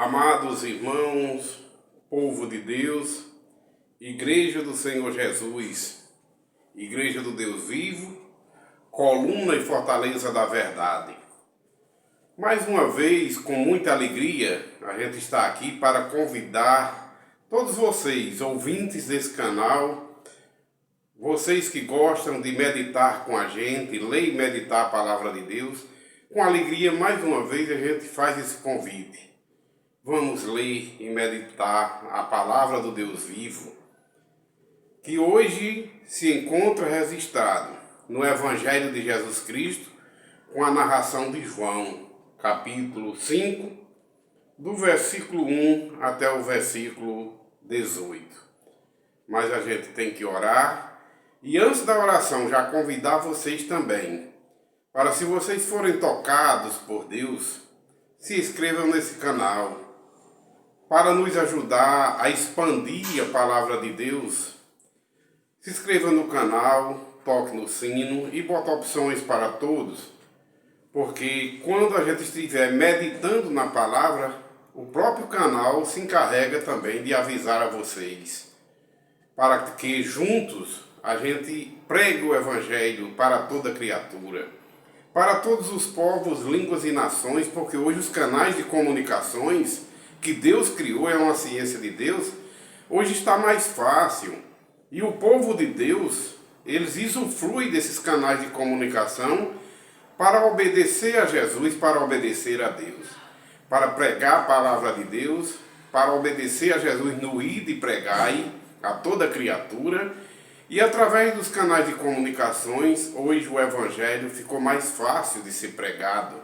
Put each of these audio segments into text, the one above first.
Amados irmãos, povo de Deus, Igreja do Senhor Jesus, Igreja do Deus vivo, coluna e fortaleza da verdade. Mais uma vez, com muita alegria, a gente está aqui para convidar todos vocês, ouvintes desse canal, vocês que gostam de meditar com a gente, ler e meditar a palavra de Deus, com alegria, mais uma vez, a gente faz esse convite. Vamos ler e meditar a palavra do Deus vivo, que hoje se encontra registrado no Evangelho de Jesus Cristo, com a narração de João, capítulo 5, do versículo 1 até o versículo 18. Mas a gente tem que orar, e antes da oração já convidar vocês também, para se vocês forem tocados por Deus, se inscrevam nesse canal, para nos ajudar a expandir a palavra de Deus. Se inscreva no canal, toque no sino e bote opções para todos, porque quando a gente estiver meditando na palavra, o próprio canal se encarrega também de avisar a vocês, para que juntos a gente pregue o Evangelho para toda criatura, para todos os povos, línguas e nações, porque hoje os canais de comunicações que Deus criou, é uma ciência de Deus, hoje está mais fácil. E o povo de Deus, eles usufruem desses canais de comunicação para obedecer a Jesus, para obedecer a Deus, para pregar a palavra de Deus, para obedecer a Jesus no ide e pregai a toda criatura. E através dos canais de comunicações, hoje o Evangelho ficou mais fácil de ser pregado.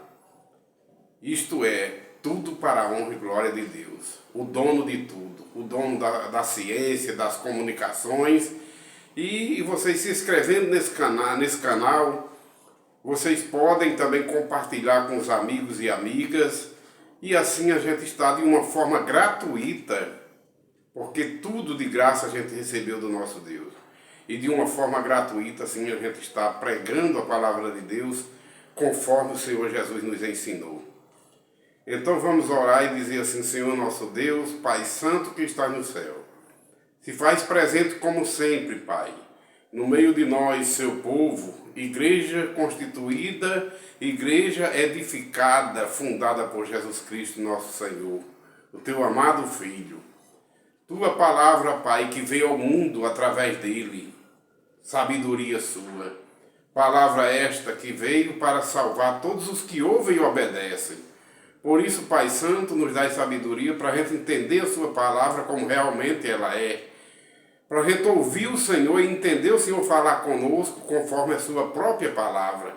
Isto é, tudo para a honra e glória de Deus, o dono de tudo, o dono da ciência, das comunicações. E vocês se inscrevendo nesse canal, vocês podem também compartilhar com os amigos e amigas, e assim a gente está de uma forma gratuita, porque tudo de graça a gente recebeu do nosso Deus. E de uma forma gratuita, assim, a gente está pregando a palavra de Deus conforme o Senhor Jesus nos ensinou. Então vamos orar e dizer assim: Senhor nosso Deus, Pai Santo que está no céu, se faz presente como sempre, Pai, no meio de nós, seu povo, igreja constituída, igreja edificada, fundada por Jesus Cristo, nosso Senhor, o teu amado Filho. Tua palavra, Pai, que veio ao mundo através dele, sabedoria sua. Palavra esta que veio para salvar todos os que ouvem e obedecem. Por isso, Pai Santo, nos dá sabedoria para a gente entender a sua palavra como realmente ela é. Para a gente ouvir o Senhor e entender o Senhor falar conosco conforme a sua própria palavra.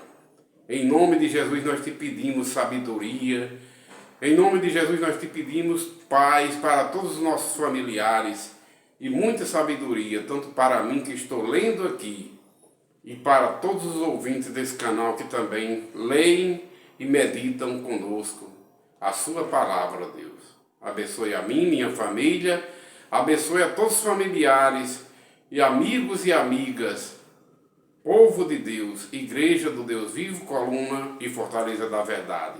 Em nome de Jesus nós te pedimos sabedoria. Em nome de Jesus nós te pedimos paz para todos os nossos familiares. E muita sabedoria, tanto para mim que estou lendo aqui, e para todos os ouvintes desse canal que também leem e meditam conosco a sua palavra, Deus. Abençoe a mim, minha família, abençoe a todos os familiares e amigos e amigas, povo de Deus, Igreja do Deus vivo, coluna e fortaleza da verdade.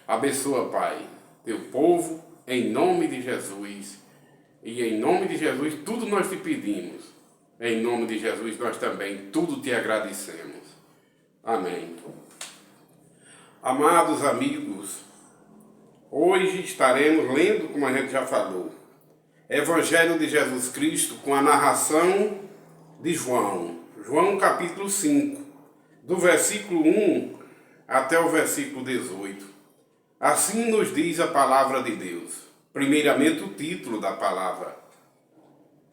Abençoa, Pai, teu povo, em nome de Jesus. E em nome de Jesus tudo nós te pedimos. Em nome de Jesus nós também tudo te agradecemos. Amém. Amados amigos, hoje estaremos lendo, como a gente já falou, Evangelho de Jesus Cristo com a narração de João. João capítulo 5, do versículo 1 até o versículo 18. Assim nos diz a palavra de Deus. Primeiramente o título da palavra: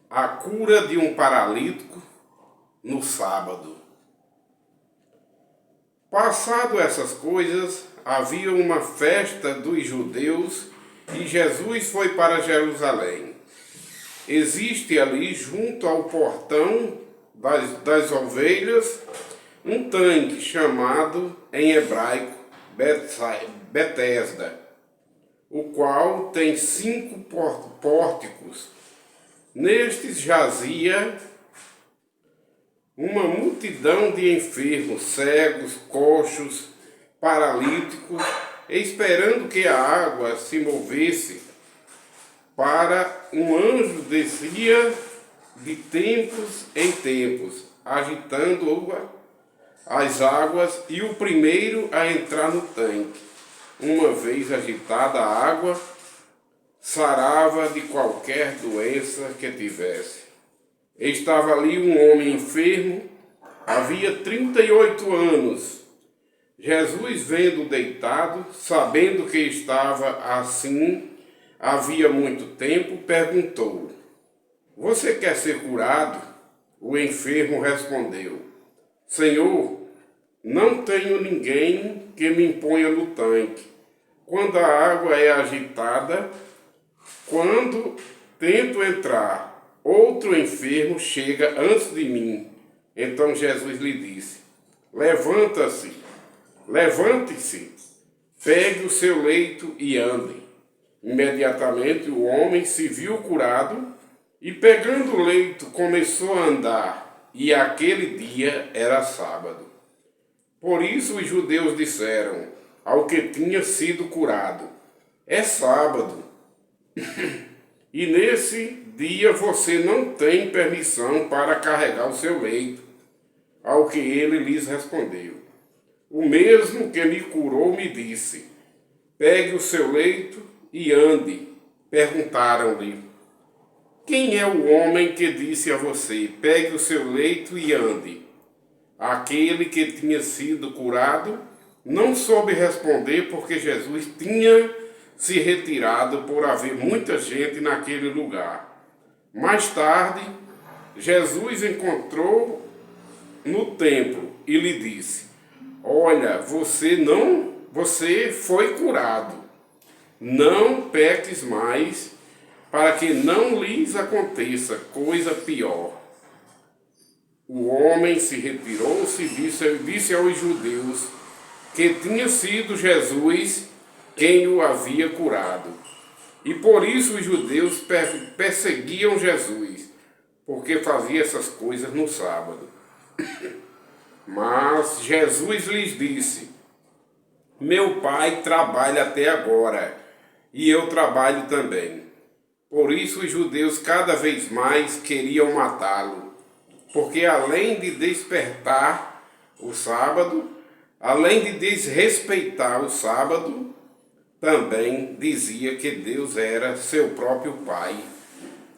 a cura de um paralítico no sábado. Passado essas coisas, havia uma festa dos judeus e Jesus foi para Jerusalém. Existe ali, junto ao portão das ovelhas, um tanque chamado, em hebraico, Betesda, o qual tem 5 pórticos. Nestes jazia uma multidão de enfermos, cegos, coxos, paralíticos, esperando que a água se movesse para um anjo descia de tempos em tempos, agitando as águas, e o primeiro a entrar no tanque, uma vez agitada a água, sarava de qualquer doença que tivesse. Estava ali um homem enfermo, havia 38 anos. Jesus, vendo deitado, sabendo que estava assim havia muito tempo, perguntou: Você quer ser curado? O enfermo respondeu: Senhor, não tenho ninguém que me ponha no tanque quando a água é agitada. Quando tento entrar, outro enfermo chega antes de mim. Então Jesus lhe disse: levante-se, pegue o seu leito e ande. Imediatamente o homem se viu curado e, pegando o leito, começou a andar. E aquele dia era sábado. Por isso os judeus disseram ao que tinha sido curado: É sábado, e nesse dia você não tem permissão para carregar o seu leito. Ao que ele lhes respondeu: O mesmo que me curou me disse: Pegue o seu leito e ande. Perguntaram-lhe: Quem é o homem que disse a você: Pegue o seu leito e ande? Aquele que tinha sido curado não soube responder, porque Jesus tinha se retirado por haver muita gente naquele lugar. Mais tarde, Jesus encontrou no templo e lhe disse: Olha, você foi curado. Não peques mais, para que não lhes aconteça coisa pior. O homem se retirou-se e disse aos judeus que tinha sido Jesus quem o havia curado. E por isso os judeus perseguiam Jesus, porque fazia essas coisas no sábado. Mas Jesus lhes disse: Meu Pai trabalha até agora, e eu trabalho também. Por isso os judeus cada vez mais queriam matá-lo, porque além de despertar o sábado, além de desrespeitar o sábado, também dizia que Deus era seu próprio Pai,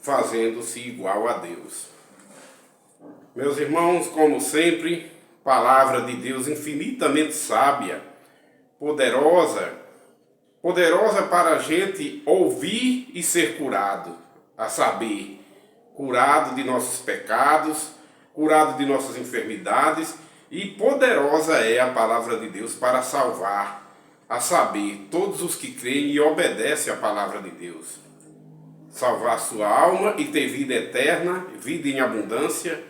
fazendo-se igual a Deus. Meus irmãos, como sempre, palavra de Deus infinitamente sábia, poderosa para a gente ouvir e ser curado, a saber, curado de nossos pecados, curado de nossas enfermidades, e poderosa é a palavra de Deus para salvar, a saber, todos os que creem e obedecem à palavra de Deus. Salvar sua alma e ter vida eterna, vida em abundância,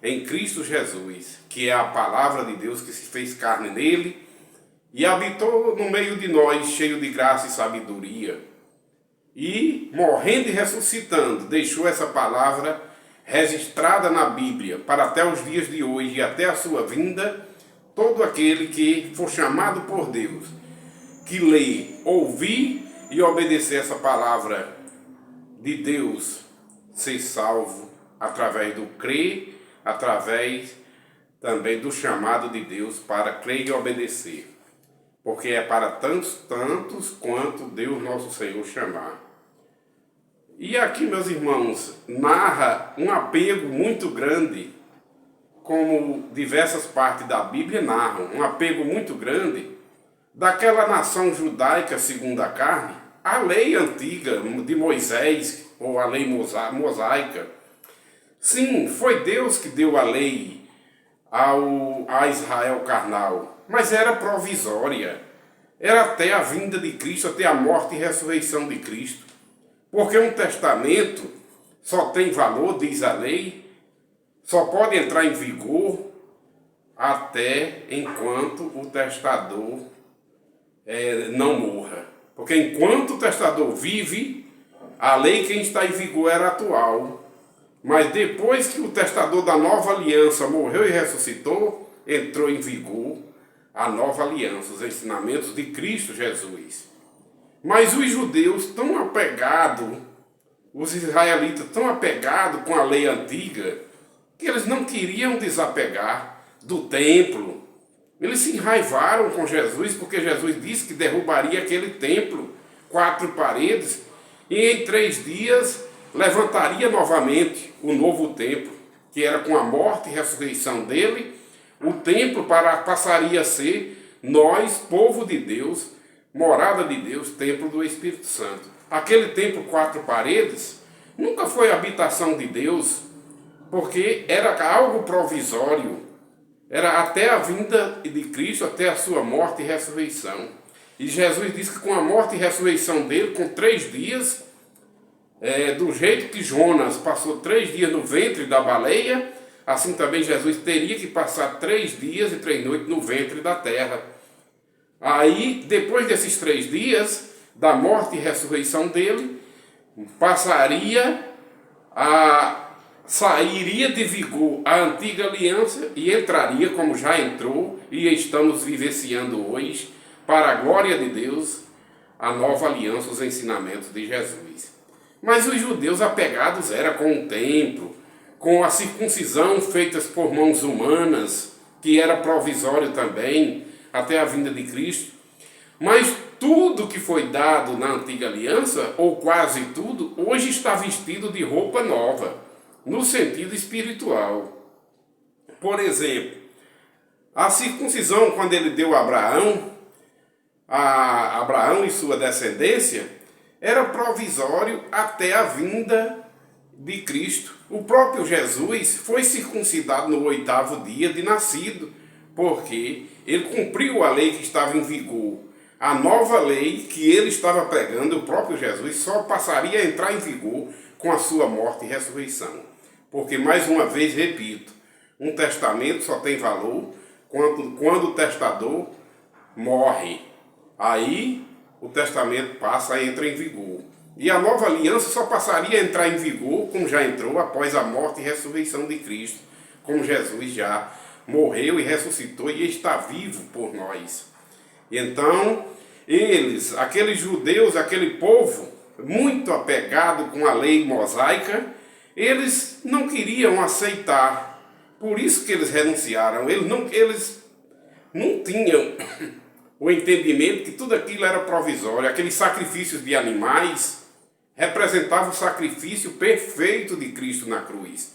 em Cristo Jesus, que é a palavra de Deus que se fez carne nele e habitou no meio de nós, cheio de graça e sabedoria. E, morrendo e ressuscitando, deixou essa palavra registrada na Bíblia para até os dias de hoje e até a sua vinda. Todo aquele que for chamado por Deus, que lê, ouvir e obedecer essa palavra de Deus, ser salvo através do crer, através também do chamado de Deus para crer e obedecer. Porque é para tantos quanto Deus nosso Senhor chamar. E aqui, meus irmãos, narra um apego muito grande, como diversas partes da Bíblia narram, um apego muito grande daquela nação judaica segundo a carne, a lei antiga de Moisés, ou a lei mosaica. Sim, foi Deus que deu a lei a Israel carnal, mas era provisória. Era até a vinda de Cristo, até a morte e ressurreição de Cristo. Porque um testamento só tem valor, diz a lei, só pode entrar em vigor até enquanto o testador não morra. Porque enquanto o testador vive, a lei que está em vigor era atual. Mas depois que o testador da nova aliança morreu e ressuscitou, entrou em vigor a nova aliança, os ensinamentos de Cristo Jesus. Mas os judeus, tão apegados os israelitas tão apegados com a lei antiga que eles não queriam desapegar do templo. Eles se enraivaram com Jesus porque Jesus disse que derrubaria aquele templo, 4 paredes, e em 3 dias levantaria novamente o novo templo, que era com a morte e ressurreição dele. O templo passaria a ser nós, povo de Deus, morada de Deus, templo do Espírito Santo. Aquele templo 4 paredes nunca foi habitação de Deus, porque era algo provisório, era até a vinda de Cristo, até a sua morte e ressurreição. E Jesus disse que com a morte e ressurreição dele, com 3 dias, do jeito que Jonas passou 3 dias no ventre da baleia, assim também Jesus teria que passar 3 dias e 3 noites no ventre da terra. Aí, depois desses 3 dias, da morte e ressurreição dele, sairia de vigor a antiga aliança e entraria, como já entrou, e estamos vivenciando hoje, para a glória de Deus, a nova aliança, os ensinamentos de Jesus. Mas os judeus apegados eram com o templo, com a circuncisão feita por mãos humanas, que era provisório também, até a vinda de Cristo. Mas tudo que foi dado na antiga aliança, ou quase tudo, hoje está vestido de roupa nova, no sentido espiritual. Por exemplo, a circuncisão, quando ele deu a Abraão e sua descendência, era provisório até a vinda de Cristo. O próprio Jesus foi circuncidado no 8º dia de nascido, porque ele cumpriu a lei que estava em vigor. A nova lei que ele estava pregando, o próprio Jesus, só passaria a entrar em vigor com a sua morte e ressurreição. Porque, mais uma vez, repito, um testamento só tem valor quando o testador morre. Aí o testamento passa a entrar em vigor. E a nova aliança só passaria a entrar em vigor, como já entrou, após a morte e ressurreição de Cristo, como Jesus já morreu e ressuscitou e está vivo por nós. Então, aqueles judeus, aquele povo, muito apegado com a lei mosaica, eles não queriam aceitar. Por isso que eles renunciaram. Eles não tinham o entendimento que tudo aquilo era provisório. Aqueles sacrifícios de animais representavam o sacrifício perfeito de Cristo na cruz.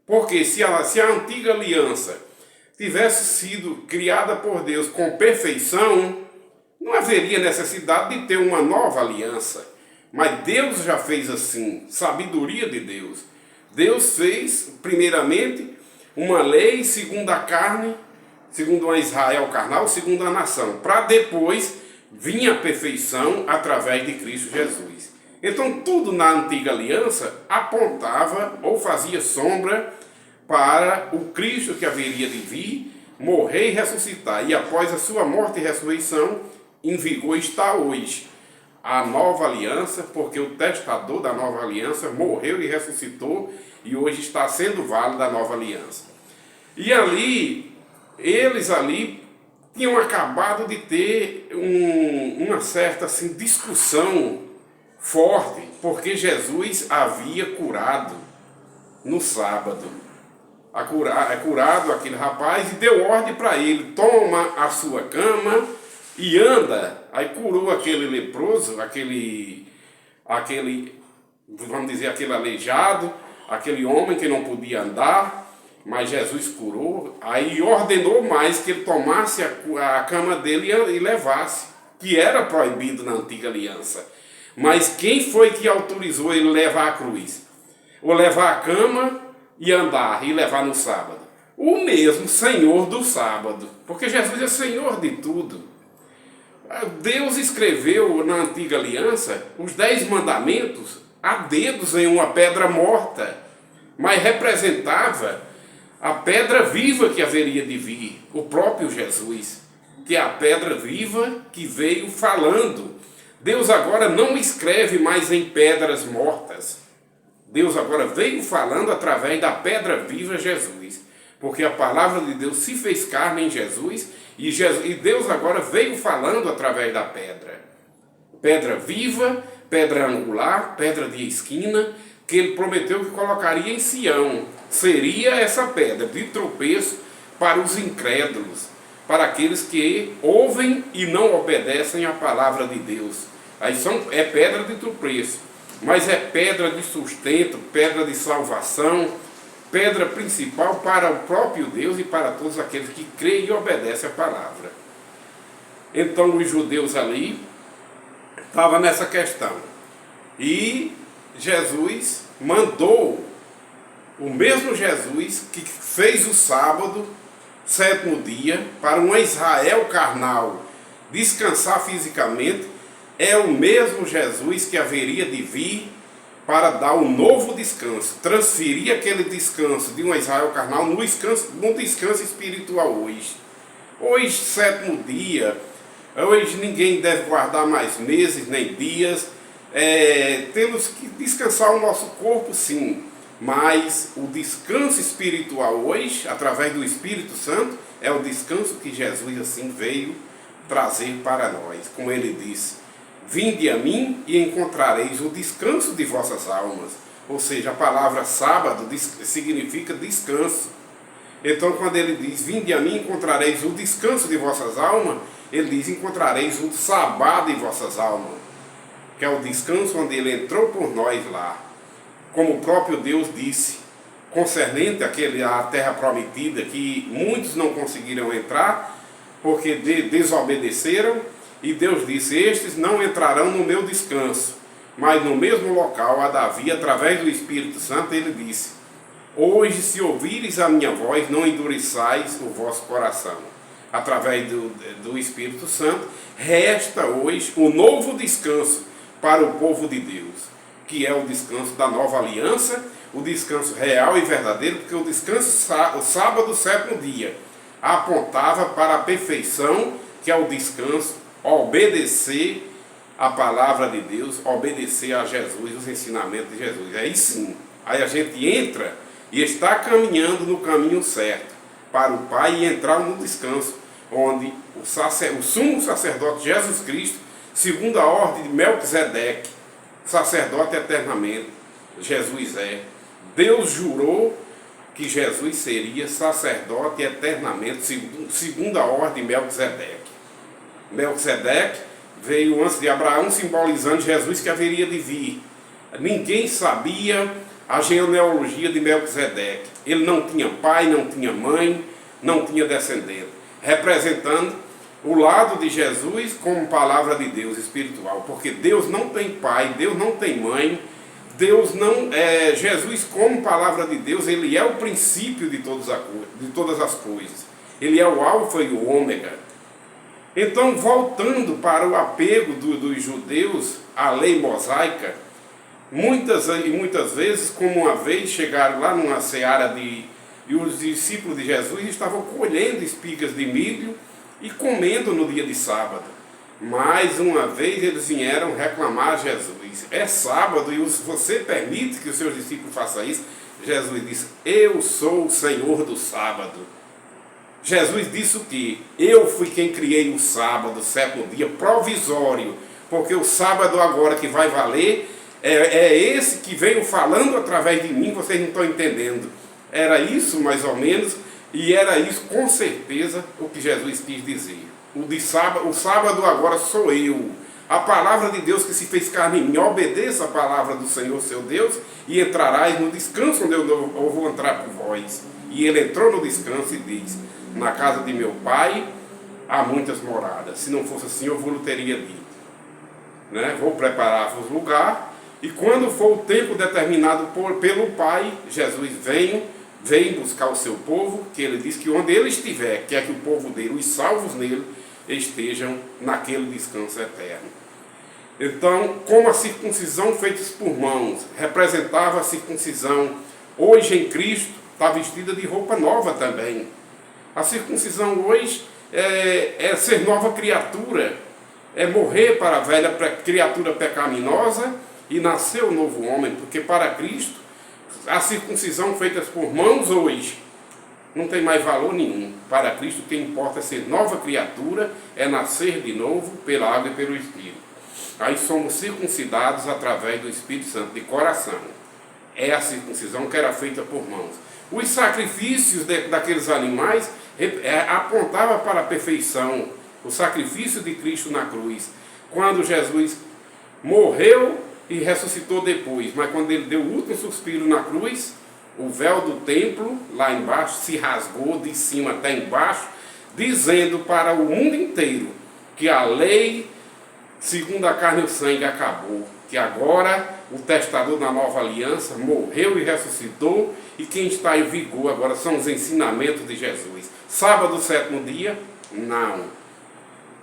Porque se a antiga aliança tivesse sido criada por Deus com perfeição, não haveria necessidade de ter uma nova aliança. Mas Deus já fez assim, sabedoria de Deus. Deus fez, primeiramente, uma lei segundo a carne, segundo a Israel carnal, segundo a nação, para depois vir a perfeição através de Cristo Jesus. Então, tudo na antiga aliança apontava ou fazia sombra para o Cristo que haveria de vir, morrer e ressuscitar. E após a sua morte e ressurreição, em vigor está hoje a nova aliança, porque o testador da nova aliança morreu e ressuscitou e hoje está sendo válido a nova aliança. E eles tinham acabado de ter uma certa discussão forte, porque Jesus havia curado no sábado. Curado aquele rapaz e deu ordem para ele: toma a sua cama e anda. Aí curou aquele leproso, aquele, vamos dizer, aquele aleijado, aquele homem que não podia andar, mas Jesus curou. Aí ordenou mais que ele tomasse a cama dele e levasse, que era proibido na antiga aliança. Mas quem foi que autorizou ele levar a cruz? Ou levar a cama e andar e levar no sábado? O mesmo Senhor do sábado, porque Jesus é Senhor de tudo. Deus escreveu na antiga aliança os 10 mandamentos a dedos em uma pedra morta, mas representava a pedra viva que haveria de vir, o próprio Jesus, que é a pedra viva que veio falando. Deus agora não escreve mais em pedras mortas. Deus agora veio falando através da pedra viva Jesus, porque a palavra de Deus se fez carne em Jesus e Deus agora veio falando através da pedra. Pedra viva, pedra angular, pedra de esquina, que ele prometeu que colocaria em Sião. Seria essa pedra de tropeço para os incrédulos, para aqueles que ouvem e não obedecem à palavra de Deus. Aí é pedra de tropeço, mas é pedra de sustento, pedra de salvação, pedra principal para o próprio Deus e para todos aqueles que creem e obedecem à palavra. Então os judeus ali estavam nessa questão. E Jesus mandou, o mesmo Jesus que fez o sábado, sétimo dia, para um Israel carnal descansar fisicamente, é o mesmo Jesus que haveria de vir para dar um novo descanso, transferir aquele descanso de um Israel carnal no descanso espiritual hoje. Hoje, sétimo dia, hoje ninguém deve guardar mais meses nem dias, temos que descansar o nosso corpo sim, mas o descanso espiritual hoje, através do Espírito Santo, é o descanso que Jesus assim veio trazer para nós, como ele disse: vinde a mim e encontrareis o descanso de vossas almas. Ou seja, a palavra sábado significa descanso. Então quando ele diz, vinde a mim e encontrareis o descanso de vossas almas, ele diz, encontrareis o sabá de vossas almas, que é o descanso onde ele entrou por nós lá. Como o próprio Deus disse, concernente à terra prometida, que muitos não conseguiram entrar, porque desobedeceram, e Deus disse, estes não entrarão no meu descanso. Mas no mesmo local, a Davi, através do Espírito Santo, ele disse, hoje se ouvires a minha voz, não endureçais o vosso coração. Através do Espírito Santo, resta hoje o novo descanso para o povo de Deus, que é o descanso da nova aliança, o descanso real e verdadeiro, porque o descanso, o sábado, sétimo dia, apontava para a perfeição, que é o descanso, obedecer a palavra de Deus, obedecer a Jesus, os ensinamentos de Jesus. Aí sim, aí a gente entra e está caminhando no caminho certo para o Pai e entrar no descanso, onde o sumo sacerdote Jesus Cristo, segundo a ordem de Melquisedeque, sacerdote eternamente, Jesus é. Deus jurou que Jesus seria sacerdote eternamente, segundo a ordem de Melquisedeque. Melquisedeque veio antes de Abraão, simbolizando Jesus que haveria de vir. Ninguém sabia a genealogia de Melquisedeque. Ele não tinha pai, não tinha mãe, não tinha descendente. Representando o lado de Jesus como palavra de Deus espiritual. Porque Deus não tem pai, Deus não tem mãe, Jesus como palavra de Deus, ele é o princípio de todas as coisas. Ele é o alfa e o ômega. Então, voltando para o apego dos judeus à lei mosaica, muitas vezes, como uma vez chegaram lá numa seara e os discípulos de Jesus estavam colhendo espigas de milho e comendo no dia de sábado. Mais uma vez eles vieram reclamar a Jesus. É sábado e você permite que os seus discípulos façam isso? Jesus disse, eu sou o Senhor do sábado. Jesus disse o quê? Eu fui quem criei o sábado, o sétimo dia, provisório, porque o sábado agora que vai valer é esse que veio falando através de mim, vocês não estão entendendo. Era isso mais ou menos, e era isso com certeza o que Jesus quis dizer. O sábado agora sou eu. A palavra de Deus que se fez carne em mim, obedeça a palavra do Senhor seu Deus e entrarás no descanso onde eu vou entrar por vós. E ele entrou no descanso e diz, na casa de meu pai há muitas moradas, se não fosse assim eu vos teria dito, né? Vou preparar-vos lugar, e quando for o tempo determinado pelo Pai, Jesus vem buscar o seu povo, que ele diz que onde ele estiver, quer que o povo dele, os salvos nele, estejam naquele descanso eterno. Então, como a circuncisão feita por mãos representava a circuncisão, hoje em Cristo está vestida de roupa nova também. A circuncisão hoje é ser nova criatura, é morrer para a velha criatura pecaminosa e nascer o novo homem, porque para Cristo a circuncisão feita por mãos hoje não tem mais valor nenhum. Para Cristo o que importa é ser nova criatura, é nascer de novo pela água e pelo Espírito. aí somos circuncidados através do Espírito Santo de coração. É a circuncisão que era feita por mãos. Os sacrifícios daqueles animais apontavam para a perfeição. O sacrifício de Cristo na cruz. Quando Jesus morreu e ressuscitou depois, mas quando ele deu o último suspiro na cruz, o véu do templo, lá embaixo, se rasgou de cima até embaixo, dizendo para o mundo inteiro que a lei, segundo a carne e o sangue, acabou. Que agora o testador da nova aliança morreu e ressuscitou, e quem está em vigor agora são os ensinamentos de Jesus. Sábado, 7º dia? Não.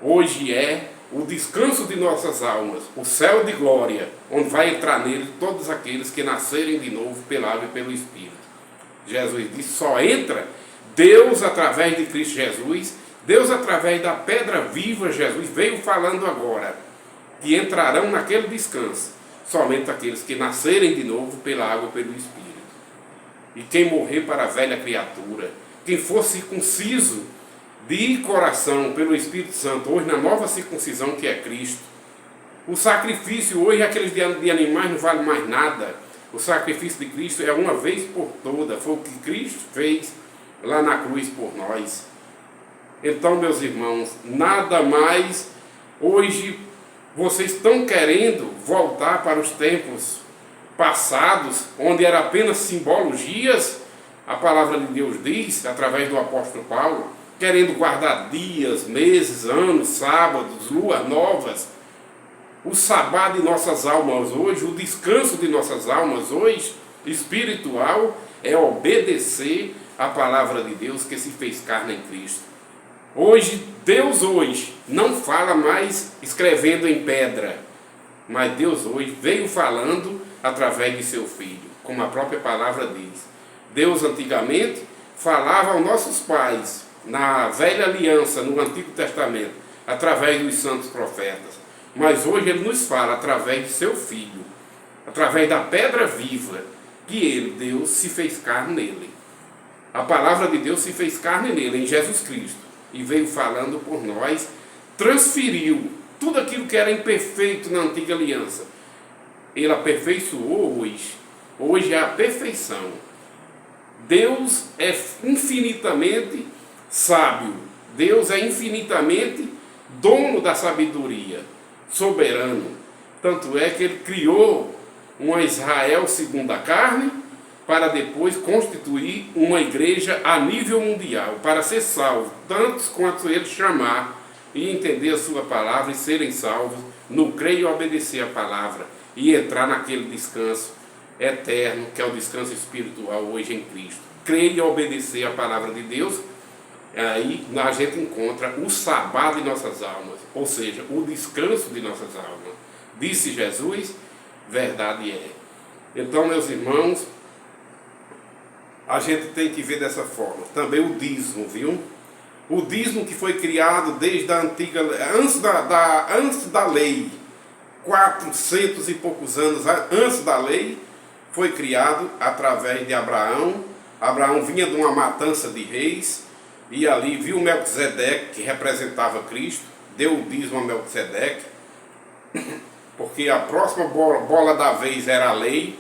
Hoje é o descanso de nossas almas, o céu de glória, onde vai entrar nele todos aqueles que nascerem de novo pela água e pelo Espírito. Jesus disse, só entra Deus através de Cristo Jesus, Deus através da pedra viva. Jesus veio falando agora, que entrarão naquele descanso, somente aqueles que nascerem de novo pela água e pelo Espírito. E quem morrer para a velha criatura, quem for circunciso de coração pelo Espírito Santo, hoje na nova circuncisão que é Cristo. O sacrifício hoje, aqueles de animais não vale mais nada. O sacrifício de Cristo é uma vez por toda. Foi o que Cristo fez lá na cruz por nós. Então, meus irmãos, nada mais. Hoje vocês estão querendo voltar para os tempos passados, onde era apenas simbologias. A palavra de Deus diz, através do apóstolo Paulo, querendo guardar dias, meses, anos, sábados, luas novas. O sabá de nossas almas hoje, o descanso de nossas almas hoje, espiritual, é obedecer a palavra de Deus que se fez carne em Cristo. Hoje, Deus hoje não fala mais escrevendo em pedra, mas Deus hoje veio falando através de seu Filho, como a própria palavra diz. Deus antigamente falava aos nossos pais, na velha aliança, no Antigo Testamento, através dos santos profetas. Mas hoje ele nos fala através de seu Filho, através da pedra viva, que ele, Deus, se fez carne nele. A palavra de Deus se fez carne nele, em Jesus Cristo, e veio falando por nós, transferiu tudo aquilo que era imperfeito na antiga aliança. Ele aperfeiçoou hoje. Hoje é a perfeição. Deus é infinitamente sábio. Deus é infinitamente dono da sabedoria, soberano. Tanto é que ele criou uma Israel segundo a carne, para depois constituir uma igreja a nível mundial, para ser salvo, tantos quanto ele chamar e entender a sua palavra e serem salvos, no crer e obedecer a palavra, e entrar naquele descanso eterno, que é o descanso espiritual hoje em Cristo. Crer e obedecer a palavra de Deus, aí a gente encontra o sabá de nossas almas, ou seja, o descanso de nossas almas. Disse Jesus, verdade é. Então, meus irmãos, a gente tem que ver dessa forma. Também o dízimo, viu? O dízimo que foi criado desde a antiga, antes da lei, 400 e poucos anos antes da lei, foi criado através de Abraão. Abraão vinha de uma matança de reis, e ali viu Melquisedeque, que representava Cristo, deu o dízimo a Melquisedeque, porque a próxima bola da vez era a lei.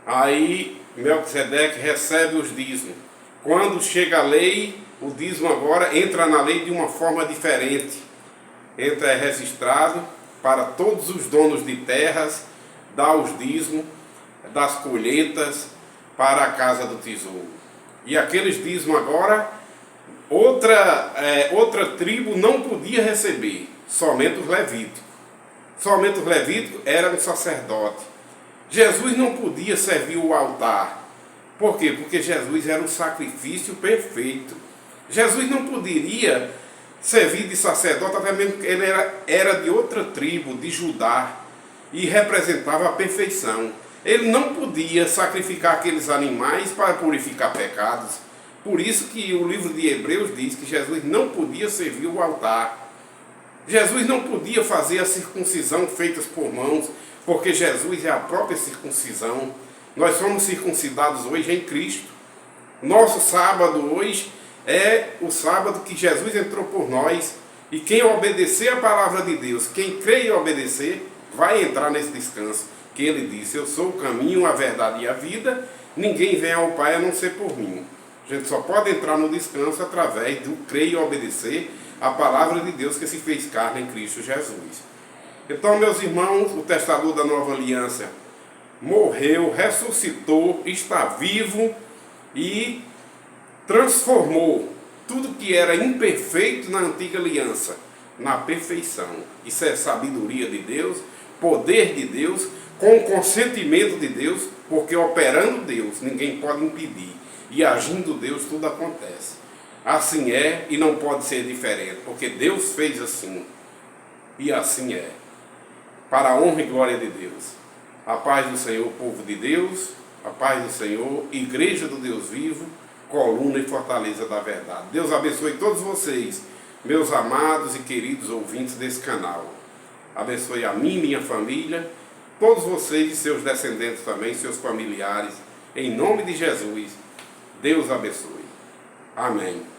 Aí Melquisedeque recebe os dízimos. Quando chega a lei, o dízimo agora entra na lei de uma forma diferente. É registrado para todos os donos de terras, dá os dízimos das colheitas para a casa do tesouro. E aqueles dízimos agora, outra tribo não podia receber, somente os levíticos. Somente os levíticos eram um sacerdote. Jesus não podia servir o altar. Por quê? Porque Jesus era um sacrifício perfeito. Jesus não poderia servir de sacerdote, até mesmo porque ele era de outra tribo, de Judá, e representava a perfeição. Ele não podia sacrificar aqueles animais para purificar pecados. Por isso que o livro de Hebreus diz que Jesus não podia servir o altar. Jesus não podia fazer a circuncisão feita por mãos, porque Jesus é a própria circuncisão. Nós somos circuncidados hoje em Cristo. Nosso sábado hoje é o sábado que Jesus entrou por nós, E quem obedecer a palavra de Deus, quem crê e obedecer, vai entrar nesse descanso. Que ele disse: eu sou o caminho, a verdade e a vida, ninguém vem ao Pai a não ser por mim. A gente só pode entrar no descanso através do crer e obedecer a palavra de Deus que se fez carne em Cristo Jesus. Então, meus irmãos, o testador da nova aliança morreu, ressuscitou, está vivo e transformou tudo que era imperfeito na antiga aliança na perfeição. Isso é sabedoria de Deus, poder de Deus, com o consentimento de Deus, porque operando Deus ninguém pode impedir, e agindo Deus tudo acontece. Assim é e não pode ser diferente, porque Deus fez assim e assim é, para a honra e glória de Deus. A paz do Senhor, povo de Deus, a paz do Senhor, igreja do Deus vivo, coluna e fortaleza da verdade. Deus abençoe todos vocês, meus amados e queridos ouvintes desse canal. Abençoe a mim, minha família, todos vocês e seus descendentes também, seus familiares, em nome de Jesus. Deus abençoe. Amém.